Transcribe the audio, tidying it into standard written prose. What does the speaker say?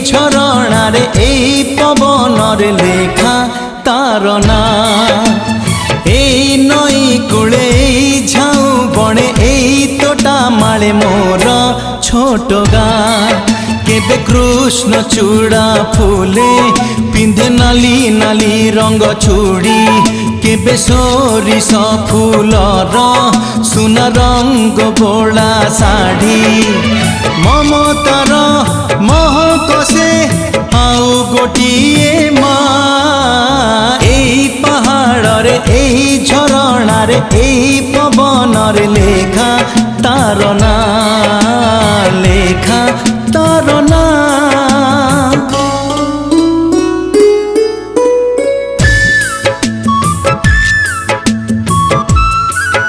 ঝরଣାরে এই পবনরে লেখা তার না। এই নই কূলে এই ঝাউ বনে এই তোটা মালে মোর ছোট গাঁ। কেবে কৃষ্ণ চূড়া ফুলে পিঁধে নালি নালি রঙ চুড়ি, কেবে সরিষ ফুলর সুনা রঙ বোলা শাড়ি। মমতার মহক সে আউ গোটিয়ে মা। এই পাহাড়রে এই ঝরଣାরে এই পবনরে লেখা তার না, লেখা তার না।